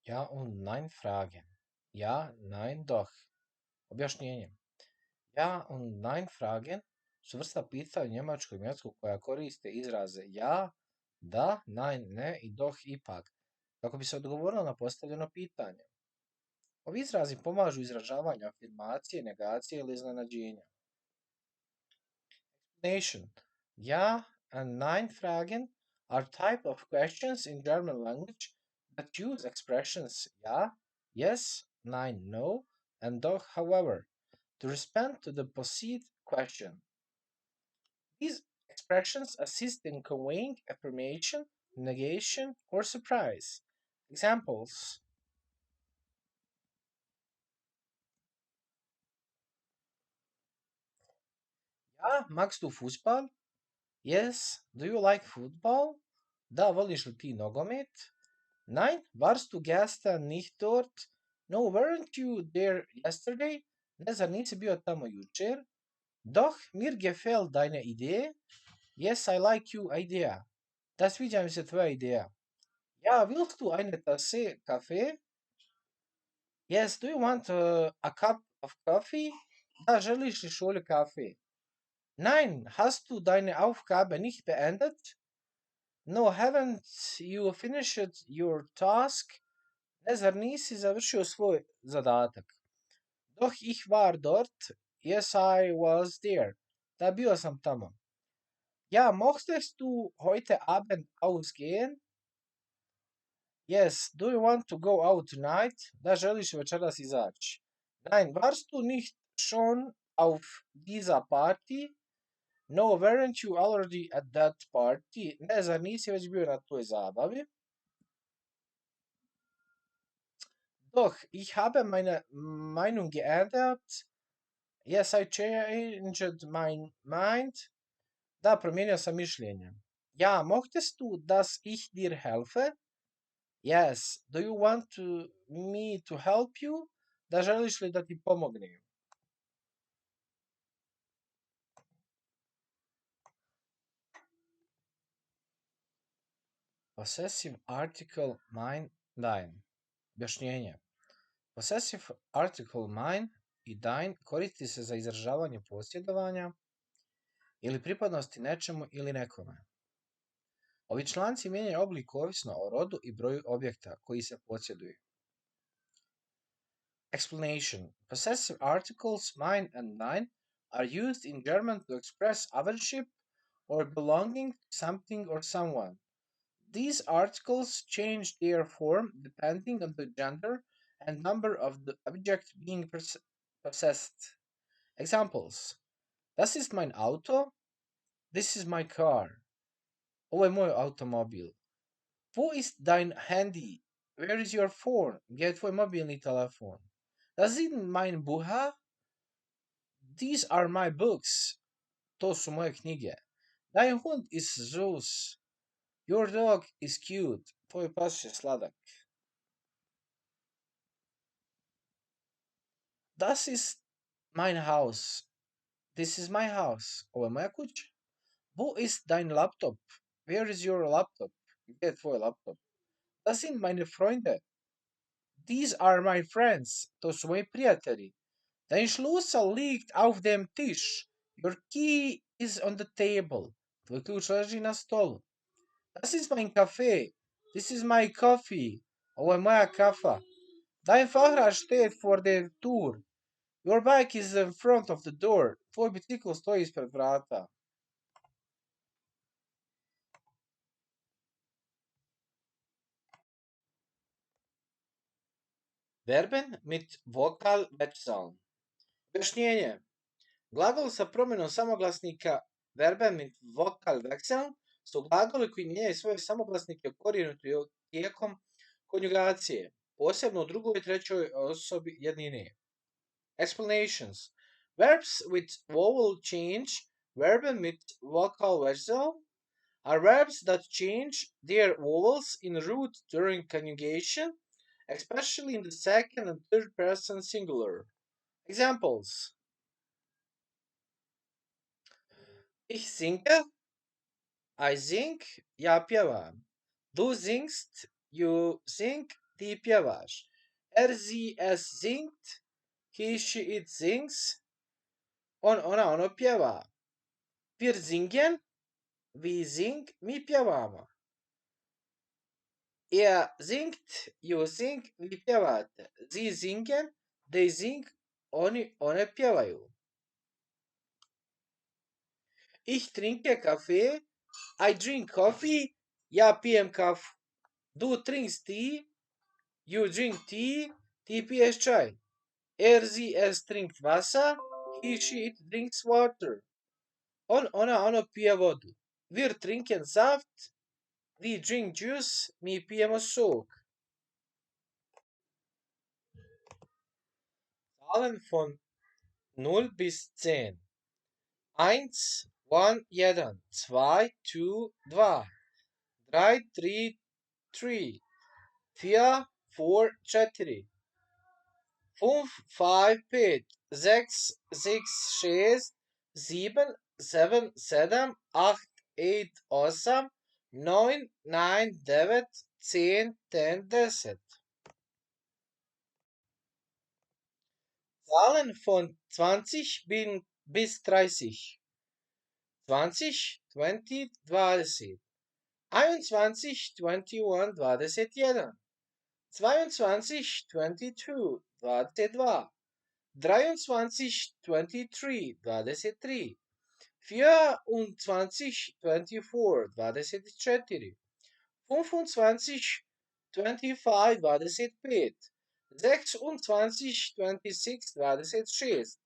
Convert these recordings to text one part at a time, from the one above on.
Ja und Nein Fragen. Ja, nein, doch. Objašnjenje. Ja und Nein Fragen su vrsta pitanja u njemačkom jeziku koja koriste izraze ja, da, nein, ne i doch ipak, kako bi se odgovorilo na postavljeno pitanje. Ovi izrazi pomažu u izražavanju afirmacije, negacije ili iznenađenja. Explanation. Ja and Nein Fragen are type of questions in German language that use expressions ja, yes, nein, no, and doch, however, to respond to the posed question. These expressions assist in conveying affirmation, negation, or surprise. Examples. Ja, magst du Fußball? Yes, do you like football? Da, voliš li ti nogomet? Nein, warst du gestern nicht dort? No, weren't you there yesterday? Ne, zar nisi bio tamo jučer? Doch, mir gefällt deine Idee. Yes, I like your idea. Da, sviđa mi se tvoja ideja. Ja, willst du eine Tasse Kaffee? Yes, do you want a cup of coffee? Da, želiš li šolju kafe? Nein, hast du deine Aufgabe nicht beendet? No, haven't you finished your task? Ne, zar nisi završio svoj zadatak? Doch ich war dort. Yes, I was there. Da, bio sam tamo. Ja, möchtest du heute Abend ausgehen? Yes, do you want to go out tonight? Da, želiš večeras izaći? Nein, warst du nicht schon auf dieser Party? No, weren't you already at that party? Ne, zar nisi već bio na toj zabavi? Doch, ich habe meine Meinung geändert. Yes, I changed my mind. Da, promijenio sam mišljenje. Ja, möchtest du, dass ich dir helfe? Yes, do you want me to help you? Da, želiš li da ti pomognem? Possessive article mein, dein. Objašnjenje. Possessive article mein i dein koristi se za izražavanje posjedovanja ili pripadnosti nečemu ili nekome. Ovi članci mijenjaju oblik ovisno o rodu i broju objekta koji se posjeduju. Explanation. Possessive articles mein and dein are used in German to express ownership or belonging to something or someone. These articles change their form depending on the gender and number of the object being possessed. Examples. Das ist mein Auto. This is my car. Ovo je moj automobil. Wo ist dein Handy? Where is your phone? Gdje je tvoj mobilni telefon? Das sind mein Buch. These are my books. To su moje knjige. Dein Hund ist süß. Your dog is cute. Tvoj pas je sladak. Das ist mein Haus. This is my house. Ovo je moja kuća. Wo ist dein Laptop? Where is your laptop? Gdje je tvoj laptop? Das sind meine Freunde. These are my friends. To su moji prijatelji. Dein Schlüssel liegt auf dem Tisch. Your key is on the table. Tvoj ključ leži na stolu. Das ist mein Kaffee. This is my coffee. Ovo je moja kafa. Dein Fahrrad steht vor der Tür. Your bike is in front of the door. Tvoj bicikl stoji ispred vrata. Verben mit Vokalwechseln. Objašnjenje. Glagol sa promjenom samoglasnika verben mit Vokalwechseln su glagoli koji mijenjaju svoje samoglasnike u korijenu tijekom konjugacije, posebno u drugoj i trećoj osobi jednine. Explanations. Verbs with vowel change, verben mit Vokalwechsel, are verbs that change their vowels in root during conjugation, especially in the second and third person singular. Examples. Ich singe, I sing, ja pjevam. Du singst, you sing, die śpiewasz. Sie, es singt, he, she, it sings, ono śpiewa. Wir singen, we sing, my śpiewamy. Singt, you sing, ви śpiewacie. Sie singen, they sing, one śpiewają. Ich trinke Kaffee, I drink coffee, ja pijem kafu. Du trinkst Tee, you drink tea, ty pijesz czaj. Sie, es trinkt Wasser, he, she, it drinks water. Ono pije vodu. Wir trinken Saft, we drink juice, mi pijemo sok. Zahlen von 0 bis 10. 1, 1, 1, 2, 2, 2, 3, 3, 3, 4, 4, 4, 5, 5, 5, 6, 6, 6, 7, 7, 7, 8, 8, 8, 9, 9, 9, 10, 10, 10. Zahlen von 20 bis 30. 20, 20, 20. 21, 21, 21. 22, 22, 22. 23, 23, 23. 24, 24, 24. 25, 25, 25. 26, 26, 26.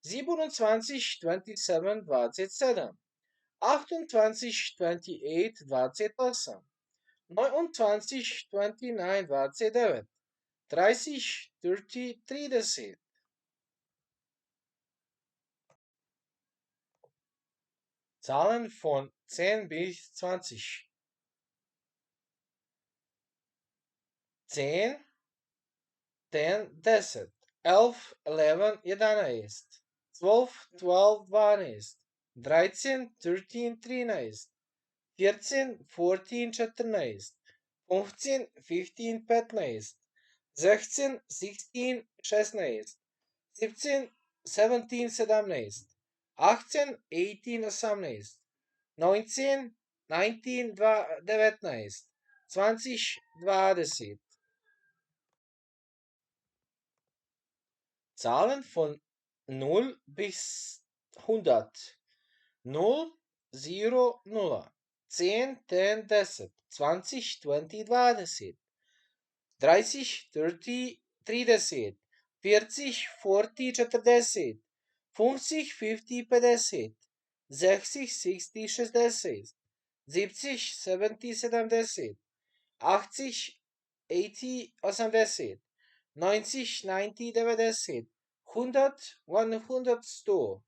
27, 27, 27. 28, 28, 28. 29, 29, 29. 30, 30, 30. Zahlen von 10 bis 20. 10, 10, 10. 11, 11, 11. 12, 12, 12. 13, 13, 13. 14, 14, 14. 15, 15, 15. 16, 16, 16. 17, 17, 17. 18, 18, 18. 19, 19, 19. 20, 20. Zahlen von 0 bis 100. 0, 0, 0. 10, 10, 10. 20, 20, 20. 30, 30, 30. 40, 40, 40. 50, 50, 50. 60, 60, 60. 70, 70, 70. 80, 80, 80. 90, 90, 90. 100, 100, 100.